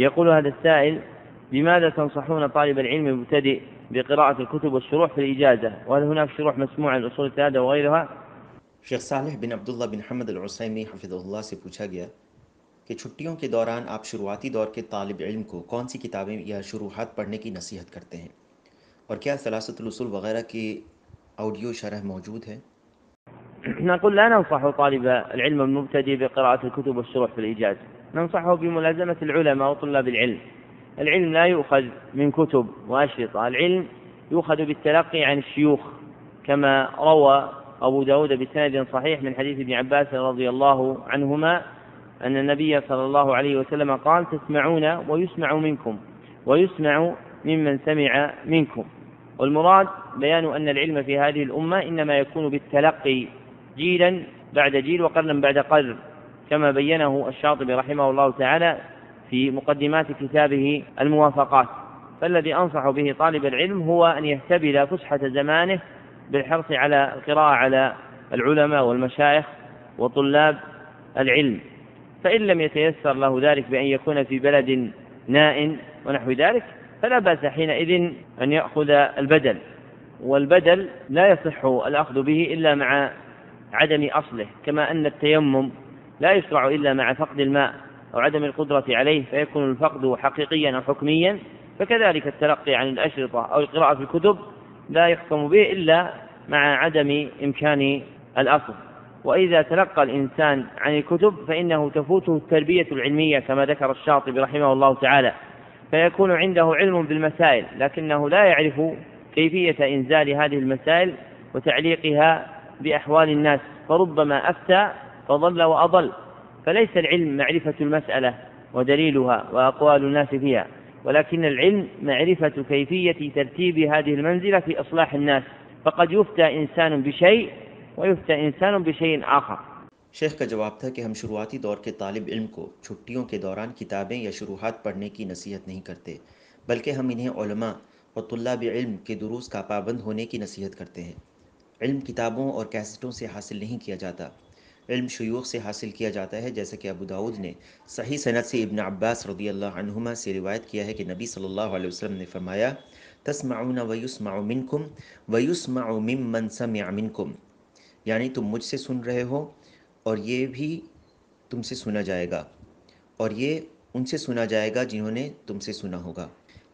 يقول هذا السائل: بماذا تنصحون طالب العلم المبتدئ بقراءة الكتب والشروح في الإجازة؟ وهل هناك شروح مسموعة للأصول الثلاثة وغيرها؟ شیخ صالح بن عبداللہ بن حمد العثیمی حفظہ اللہ سے پوچھا گیا کہ چھٹیوں کے دوران آپ شروعاتی دور کے طالب علم کو کون سی کتابیں یا شروحات پڑھنے کی نصیحت کرتے ہیں، اور کیا ثلاثۃ الاصول وغیرہ کی آڈیو شرح موجود ہے؟ نقول: لا ننصح طالب العلم المبتدئ بقراءة الكتب والشروح في الإجازة، ننصحه بملازمة العلماء وطلاب العلم. العلم لا يؤخذ من كتب وأشرطة، العلم يؤخذ بالتلقي عن الشيوخ، كما روى أبو داود بسند صحيح من حديث ابن عباس رضي الله عنهما أن النبي صلى الله عليه وسلم قال: تسمعون ويسمع منكم ويسمع ممن سمع منكم. والمراد بيان أن العلم في هذه الأمة إنما يكون بالتلقي جيلا بعد جيل وقرنا بعد قرن، كما بينه الشاطبي رحمه الله تعالى في مقدمات كتابه الموافقات. فالذي أنصح به طالب العلم هو أن يهتبل فسحة زمانه بالحرص على القراءة على العلماء والمشايخ وطلاب العلم، فإن لم يتيسر له ذلك بأن يكون في بلد ناء ونحو ذلك فلا بأس حينئذ أن يأخذ البدل، والبدل لا يصح الأخذ به إلا مع عدم أصله، كما أن التيمم لا يشرع إلا مع فقد الماء أو عدم القدرة عليه فيكون الفقد حقيقيا أو حكميا، فكذلك التلقي عن الأشرطة أو القراءة في الكتب لا يحكم به إلا مع عدم إمكان الأصل. وإذا تلقى الإنسان عن الكتب فإنه تفوته التربية العلمية كما ذكر الشاطبي رحمه الله تعالى، فيكون عنده علم بالمسائل لكنه لا يعرف كيفية إنزال هذه المسائل وتعليقها بأحوال الناس، فربما أفتى فضل وأضل. فليس العلم معرفة المسألة ودليلها وأقوال الناس فيها، ولكن العلم معرفة كيفية ترتيب هذه المنزلة في إصلاح الناس، فقد يفتى إنسان بشيء ويفتى إنسان بشيء آخر. شیخ کا جواب تھا کہ ہم شروعاتی دور کے طالب علم کو چھٹیوں کے دوران کتابیں یا شروحات پڑھنے کی نصیحت نہیں کرتے، بلکہ ہم انہیں علماء اور طلاب علم کے دروس کا پابند ہونے کی نصیحت کرتے ہیں۔ علم کتابوں اور کیسٹوں سے حاصل نہیں کیا جاتا، علم شیوخ سے حاصل کیا جاتا ہے، جیسا کہ ابو داؤد نے صحیح سند سے ابن عباس رضی اللہ عنہما سے روایت کیا ہے کہ نبی صلی اللہ علیہ وسلم نے فرمایا: تسمعون ویسمع منکم ویسمع ممن سمع منکم، یعنی تم مجھ سے سن رہے ہو اور یہ بھی تم سے سنا جائے گا، اور یہ ان سے سنا جائے گا جنہوں نے تم سے سنا ہوگا۔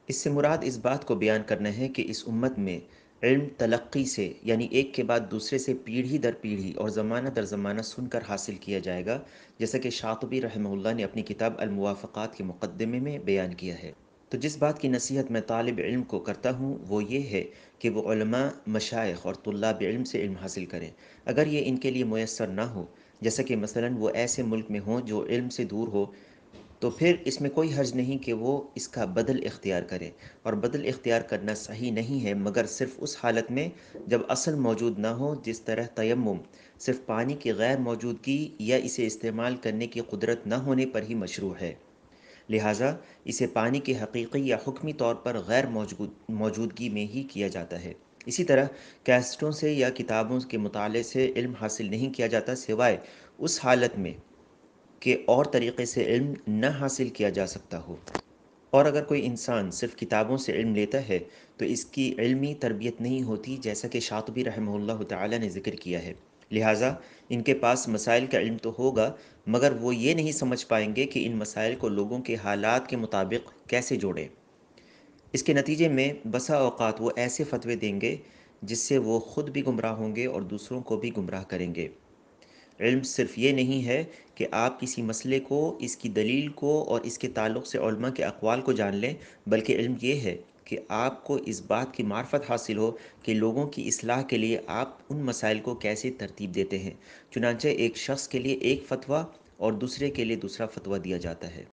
اس سے مراد اس بات کو بیان کرنا ہے کہ اس امت میں علم تلقی سے، یعنی ایک کے بعد دوسرے سے پیڑھی در پیڑھی اور زمانہ در زمانہ سن کر حاصل کیا جائے گا، جیسا کہ شاطبی رحمہ اللہ نے اپنی کتاب الموافقات کے مقدمے میں بیان کیا ہے۔ تو جس بات کی نصیحت میں طالب علم کو کرتا ہوں وہ یہ ہے کہ وہ علماء، مشائخ اور طلاب علم سے علم حاصل کریں، اگر یہ ان کے لیے میسر نہ ہو، جیسا کہ مثلا وہ ایسے ملک میں ہوں جو علم سے دور ہو، تو پھر اس میں کوئی حرج نہیں کہ وہ اس کا بدل اختیار کرے، اور بدل اختیار کرنا صحیح نہیں ہے مگر صرف اس حالت میں جب اصل موجود نہ ہو، جس طرح تیمم صرف پانی کی غیر موجودگی یا اسے استعمال کرنے کی قدرت نہ ہونے پر ہی مشروع ہے، لہٰذا اسے پانی کے حقیقی یا حکمی طور پر غیر موجودگی میں ہی کیا جاتا ہے۔ اسی طرح کیسٹوں سے یا کتابوں کے مطالعے سے علم حاصل نہیں کیا جاتا سوائے اس حالت میں کہ اور طریقے سے علم نہ حاصل کیا جا سکتا ہو، اور اگر کوئی انسان صرف کتابوں سے علم لیتا ہے تو اس کی علمی تربیت نہیں ہوتی، جیسا کہ شاطبی رحمہ اللہ تعالی نے ذکر کیا ہے۔ لہٰذا ان کے پاس مسائل کا علم تو ہوگا مگر وہ یہ نہیں سمجھ پائیں گے کہ ان مسائل کو لوگوں کے حالات کے مطابق کیسے جوڑیں۔ اس کے نتیجے میں بسا اوقات وہ ایسے فتوے دیں گے جس سے وہ خود بھی گمراہ ہوں گے اور دوسروں کو بھی گمراہ کریں گے۔ علم صرف یہ نہیں ہے کہ آپ کسی مسئلے کو، اس کی دلیل کو اور اس کے تعلق سے علماء کے اقوال کو جان لیں، بلکہ علم یہ ہے کہ آپ کو اس بات کی معرفت حاصل ہو کہ لوگوں کی اصلاح کے لیے آپ ان مسائل کو کیسے ترتیب دیتے ہیں۔ چنانچہ ایک شخص کے لیے ایک فتویٰ اور دوسرے کے لیے دوسرا فتویٰ دیا جاتا ہے۔